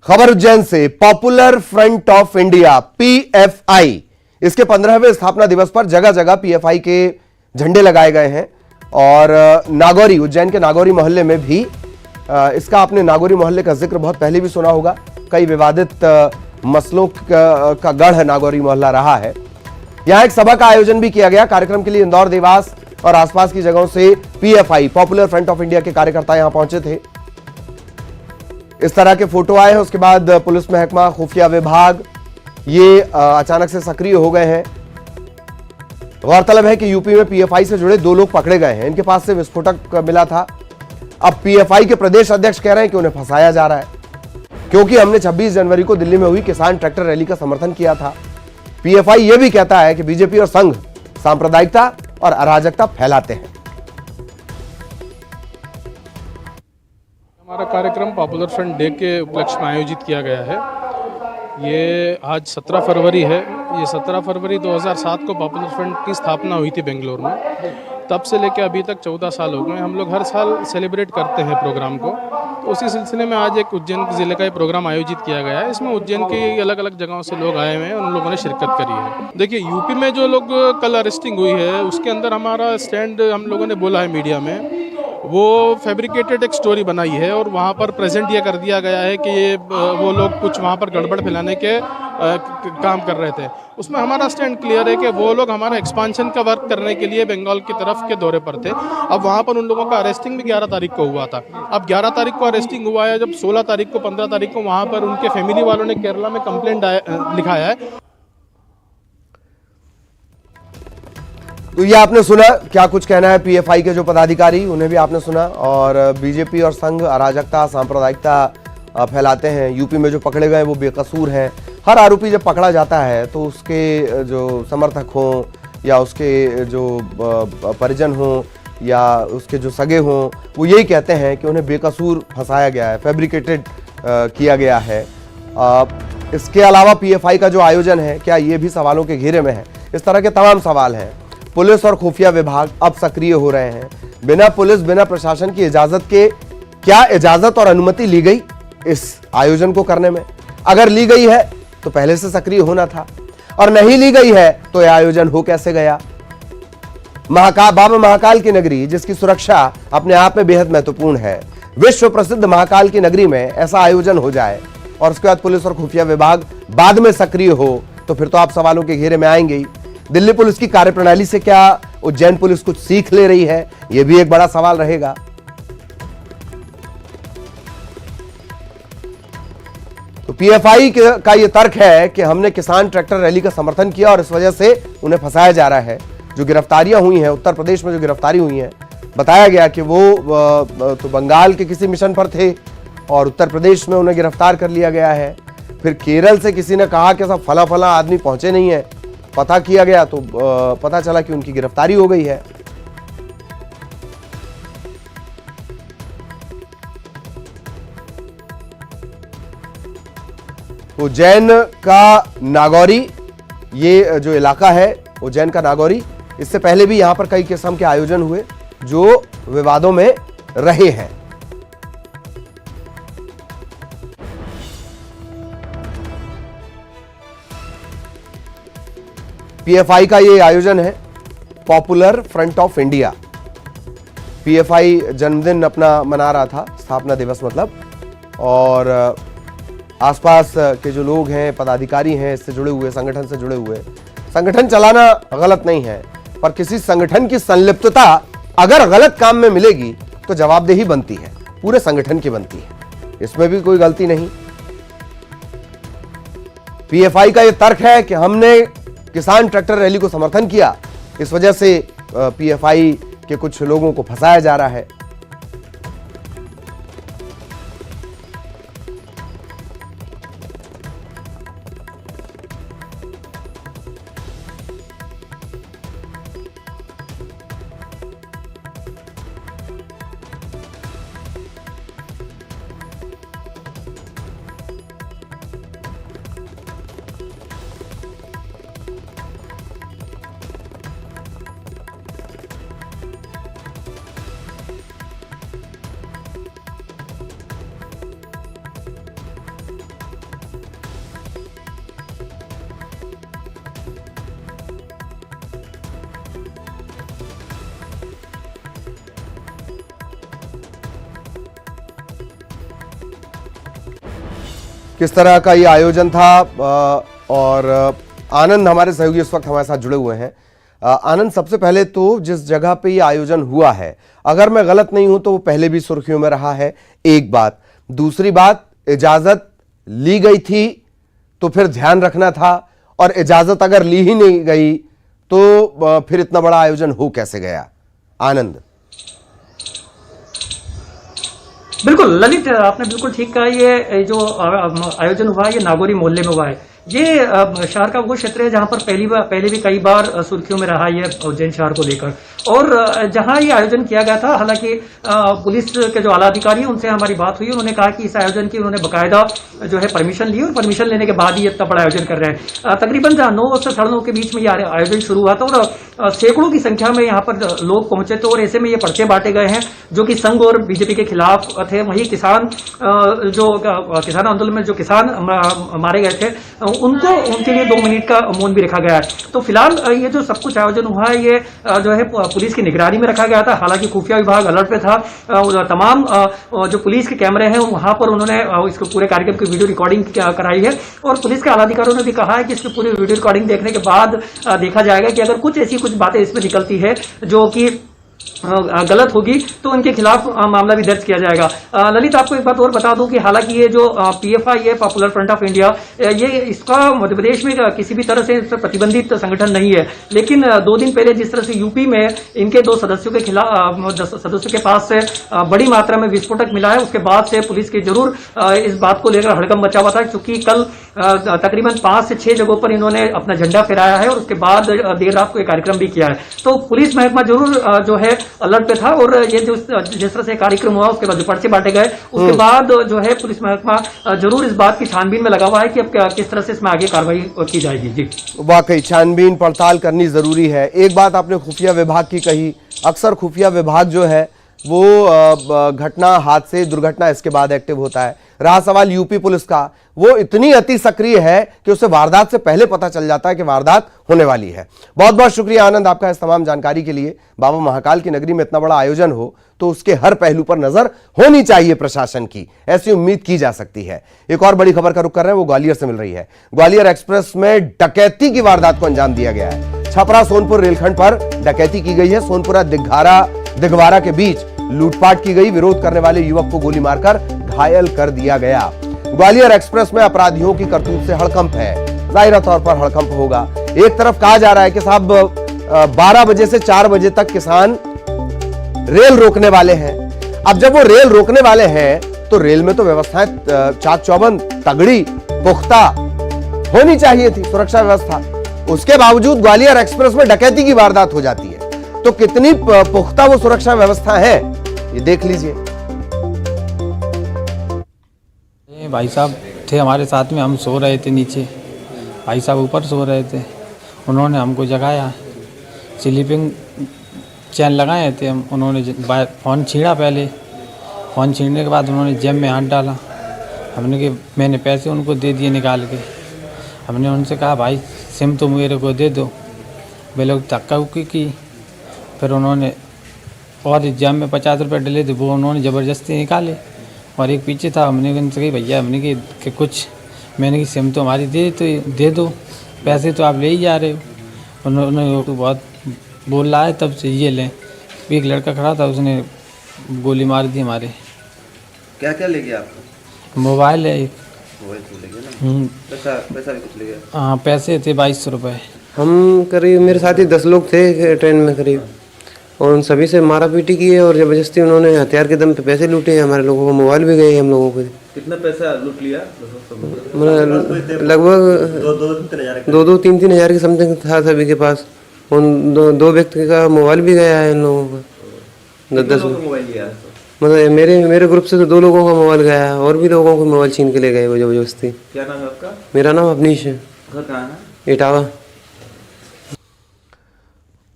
खबर उज्जैन से। Popular front of India PFI, इसके 15वें स्थापना दिवस पर जगह जगह पीएफआई के झंडे लगाए गए हैं और नागौरी, उज्जैन के नागौरी मोहल्ले में भी इसका, आपने नागौरी मोहल्ले का जिक्र बहुत पहले भी सुना होगा। कई विवादित मसलों का गढ़ नागौरी मोहल्ला रहा है। यहां एक सभा का आयोजन भी किया गया। कार्यक्रम के लिए इंदौर, देवास और आसपास की जगहों से PFI, popular front of India के कार्यकर्ता यहां पहुंचे थे। इस तरह के फोटो आए हैं। उसके बाद पुलिस महकमा, खुफिया विभाग ये अचानक से सक्रिय हो गए हैं। गौरतलब है कि यूपी में पीएफआई से जुड़े 2 लोग पकड़े गए हैं। इनके पास से विस्फोटक मिला था। अब पीएफआई के प्रदेश अध्यक्ष कह रहे हैं कि उन्हें फंसाया जा रहा है क्योंकि हमने 26 जनवरी को दिल्ली में हुई किसान ट्रैक्टर रैली का समर्थन किया था। पीएफआई यह भी कहता है कि बीजेपी और संघ सांप्रदायिकता और अराजकता फैलाते हैं। हमारा कार्यक्रम पॉपुलर फ्रंट डे के उपलक्ष्य में आयोजित किया गया है। ये आज 17 फरवरी है। ये 17 फरवरी 2007 को पॉपुलर फ्रंट की स्थापना हुई थी बेंगलोर में। तब से लेकर अभी तक 14 साल हो गए। हम लोग हर साल सेलिब्रेट करते हैं प्रोग्राम को। तो उसी सिलसिले में आज एक उज्जैन जिले का ये प्रोग्राम आयोजित किया गया है। इसमें उज्जैन की अलग अलग जगहों से लोग आए हुए हैं, उन लोगों ने शिरकत करी है। देखिए, यूपी में जो लोग कल अरेस्टिंग हुई है उसके अंदर हमारा स्टैंड हम लोगों ने बोला है मीडिया में, वो फैब्रिकेटेड एक स्टोरी बनाई है और वहाँ पर प्रेजेंट ये कर दिया गया है कि ये वो लोग कुछ वहाँ पर गड़बड़ फैलाने के काम कर रहे थे। उसमें हमारा स्टैंड क्लियर है कि वो लोग हमारा एक्सपांशन का वर्क करने के लिए बंगाल की तरफ के दौरे पर थे। अब वहाँ पर उन लोगों का अरेस्टिंग भी 11 तारीख को हुआ था। अब 11 तारीख को अरेस्टिंग हुआ है, जब 16 तारीख को, 15 तारीख को वहाँ पर उनके फैमिली वालों ने केरला में कंप्लेंट लिखाया है। तो ये आपने सुना, क्या कुछ कहना है पीएफआई के जो पदाधिकारी, उन्हें भी आपने सुना। और बीजेपी और संघ अराजकता, सांप्रदायिकता फैलाते हैं। यूपी में जो पकड़े गए वो बेकसूर हैं। हर आरोपी जब पकड़ा जाता है तो उसके जो समर्थक हों या उसके जो परिजन हों या उसके जो सगे हों, वो यही कहते हैं कि उन्हें बेकसूर फंसाया गया है, फैब्रिकेटेड किया गया है। इसके अलावा पीएफआई का जो आयोजन है, क्या ये भी सवालों के घेरे में है? इस तरह के तमाम सवाल हैं। पुलिस और खुफिया विभाग अब सक्रिय हो रहे हैं। बिना पुलिस, बिना प्रशासन की इजाजत के, क्या इजाजत और अनुमति ली गई इस आयोजन को करने में? अगर ली गई है तो पहले से सक्रिय होना था, और नहीं ली गई है तो यह आयोजन हो कैसे गया? बाबा महाकाल की नगरी, जिसकी सुरक्षा अपने आप में बेहद महत्वपूर्ण है, विश्व प्रसिद्ध महाकाल की नगरी में ऐसा आयोजन हो जाए और उसके बाद पुलिस और खुफिया विभाग बाद में सक्रिय हो, तो फिर तो आप सवालों के घेरे में आएंगे ही। दिल्ली पुलिस की कार्यप्रणाली से क्या उज्जैन पुलिस कुछ सीख ले रही है? यह भी एक बड़ा सवाल रहेगा। तो पीएफआई का यह तर्क है कि हमने किसान ट्रैक्टर रैली का समर्थन किया और इस वजह से उन्हें फंसाया जा रहा है। जो गिरफ्तारियां हुई हैं, उत्तर प्रदेश में जो गिरफ्तारी हुई हैं, बताया गया कि वो तो बंगाल के किसी मिशन पर थे और उत्तर प्रदेश में उन्हें गिरफ्तार कर लिया गया है। फिर केरल से किसी ने कहा कि सब फला फला आदमी पहुंचे नहीं है, पता किया गया तो पता चला कि उनकी गिरफ्तारी हो गई है। उज्जैन का नागौरी, ये जो इलाका है उज्जैन का नागौरी, इससे पहले भी यहां पर कई किस्म के आयोजन हुए जो विवादों में रहे हैं। पीएफआई का ये आयोजन है, popular front of India. PFI जन्मदिन अपना मना रहा था, स्थापना दिवस मतलब, और आसपास के जो लोग हैं, पदाधिकारी हैं, इससे जुड़े हुए, संगठन से जुड़े हुए, संगठन चलाना गलत नहीं है, पर किसी संगठन की संलिप्तता अगर गलत काम में मिलेगी तो जवाबदेही बनती है, पूरे संगठन की बनती है, इसमें भी कोई गलती नहीं। पीएफआई का यह तर्क है कि हमने किसान ट्रैक्टर रैली को समर्थन किया, इस वजह से पीएफआई के कुछ लोगों को फंसाया जा रहा है। किस तरह का ये आयोजन था। और आनंद हमारे सहयोगी इस वक्त हमारे साथ जुड़े हुए हैं। आनंद, सबसे पहले तो जिस जगह पे ये आयोजन हुआ है, अगर मैं गलत नहीं हूं तो वो पहले भी सुर्खियों में रहा है, एक बात। दूसरी बात, इजाजत ली गई थी तो फिर ध्यान रखना था, और इजाजत अगर ली ही नहीं गई तो फिर इतना बड़ा आयोजन हो कैसे गया? आनंद। बिल्कुल ललित, आपने बिल्कुल ठीक कहा। ये जो आयोजन हुआ है ये नागौरी मोहल्ले में हुआ है। ये शहर का वो क्षेत्र है जहां पर पहले भी कई बार सुर्खियों में रहा है उज्जैन शहर को लेकर। और जहां ये आयोजन किया गया था, हालांकि पुलिस के जो आला अधिकारी हैं उनसे हमारी बात हुई, उन्होंने कहा कि इस आयोजन की उन्होंने बकायदा जो है परमिशन ली, और परमिशन लेने के बाद ही इतना बड़ा आयोजन कर रहे हैं। तकरीबन 9 से 9:30 के बीच में ये आयोजन शुरू हुआ था, और सैकड़ों की संख्या में यहाँ पर लोग पहुंचे थे। और ऐसे में ये पर्चे बांटे गए हैं जो कि संघ और बीजेपी के खिलाफ थे। वही किसान, जो किसान आंदोलन में जो किसान मारे गए थे, उनके लिए 2 मिनट का मौन भी रखा गया है। तो फिलहाल ये जो सब कुछ आयोजन हुआ है ये जो है पुलिस की निगरानी में रखा गया था। हालांकि खुफिया विभाग अलर्ट पे था। तमाम जो पुलिस के कैमरे हैं वहां पर उन्होंने इसको पूरे कार्यक्रम की वीडियो रिकॉर्डिंग कराई है, और पुलिस के आलाधिकारियों ने भी कहा है कि इसकी पूरी वीडियो रिकॉर्डिंग देखने के बाद देखा जाएगा कि अगर कुछ बातें इसमें निकलती है जो कि गलत होगी तो उनके खिलाफ मामला भी दर्ज किया जाएगा। ललित, आपको एक बात और बता दूं कि हालांकि ये जो पीएफआई है, पॉपुलर फ्रंट ऑफ इंडिया, ये इसका मध्य प्रदेश में किसी भी तरह से इस पर प्रतिबंधित संगठन नहीं है। लेकिन 2 दिन पहले जिस तरह से यूपी में इनके 2 सदस्यों के खिलाफ सदस्यों के पास से बड़ी मात्रा में विस्फोटक मिला है, उसके बाद से पुलिस की जरूर इस बात को लेकर हड़कंप मचा हुआ था, क्योंकि कल तकरीबन 5 से 6 जगहों पर इन्होंने अपना झंडा फहराया है, और उसके बाद देर रात को एक कार्यक्रम भी किया है। तो पुलिस महकमा जरूर जो है अलर्ट पे था, और ये जो जिस तरह से कार्यक्रम हुआ उसके बाद जो पर्चे बांटे गए उसके बाद जो है पुलिस महकमा जरूर इस बात की छानबीन में लगा हुआ है कि अब किस तरह से इसमें आगे कार्रवाई की जाएगी। जी, वाकई छानबीन पड़ताल करनी जरूरी है। एक बात आपने खुफिया विभाग की कही, अक्सर खुफिया विभाग जो है वो घटना, हादसे, दुर्घटना, इसके बाद एक्टिव होता है। रहा सवाल यूपी पुलिस का, वो इतनी अति सक्रिय है कि उसे वारदात से पहले पता चल जाता है कि वारदात होने वाली है। बहुत बहुत शुक्रिया आनंद आपका इस तमाम जानकारी के लिए। बाबा महाकाल की नगरी में इतना बड़ा आयोजन हो तो उसके हर पहलू पर नजर होनी चाहिए प्रशासन की, ऐसी उम्मीद की जा सकती है। एक और बड़ी खबर का रुख कर रहे हैं, वो ग्वालियर से मिल रही है। ग्वालियर एक्सप्रेस में डकैती की वारदात को अंजाम दिया गया है। छपरा सोनपुर रेलखंड पर डकैती की गई है। सोनपुरा दिघवारा के बीच लूटपाट की गई। विरोध करने वाले युवक को गोली मारकर घायल कर दिया गया। ग्वालियर एक्सप्रेस में अपराधियों की करतूत से हड़कंप है, जाहिर तौर पर हड़कंप होगा। एक तरफ कहा जा रहा है कि साहब 12 बजे से 4 बजे तक किसान रेल रोकने वाले हैं। अब जब वो रेल रोकने वाले हैं तो रेल में तो व्यवस्थाएं चाक चौबंद, तगड़ी, पुख्ता होनी चाहिए थी सुरक्षा व्यवस्था। उसके बावजूद ग्वालियर एक्सप्रेस में डकैती की वारदात हो जाती है, तो कितनी पुख्ता वो सुरक्षा व्यवस्था है ये देख लीजिए। भाई साहब थे हमारे साथ में, हम सो रहे थे नीचे, भाई साहब ऊपर सो रहे थे, उन्होंने हमको जगाया, स्लीपिंग चैन लगाए थे हम। उन्होंने फ़ोन छीना, पहले फ़ोन छीनने के बाद उन्होंने जेब में हाथ डाला। मैंने पैसे उनको दे दिए निकाल के। हमने उनसे कहा भाई सिम तो मेरे को दे दो। वे लोग धक्का उक्की की, फिर उन्होंने और जेब में 50 रुपये डले थे, वो उन्होंने ज़बरदस्ती निकाले। और एक पीछे था, हमने उनसे कही भैया, हमने कि कुछ, मैंने की सिम तो हमारी दे दो, पैसे तो आप ले ही जा रहे हो। उन्होंने तो बहुत बोल रहा है, तब से ये लें। एक लड़का खड़ा था, उसने गोली मार दी हमारे। क्या क्या ले गया आपका? मोबाइल है एक। मोबाइल तो ले गया ना? पैसा भी कुछ ले गया? हाँ, पैसे थे 2200 रुपये। हम करीब, मेरे साथ ही 10 लोग थे ट्रेन में करीब, और उन सभी से मारा पीटी की है, और ज़बरदस्ती उन्होंने हथियार के दम पे पैसे लूटे हैं। हमारे लोगों को मोबाइल भी गए हम लोगों को। कितना पैसा लूट लिया? लगभग 2-3 हज़ार के समथिंग था सभी के पास। उन दो व्यक्ति का मोबाइल भी गया है इन लोगों का। 10 मोबाइल लिया? मतलब मेरे ग्रुप से तो 2 लोगों का मोबाइल गया है, और भी लोगों को मोबाइल छीन के ले गए वो ज़बरदस्ती। क्या नाम है आपका? मेरा नाम अपनीश है। घर कहाँ है? इटावा।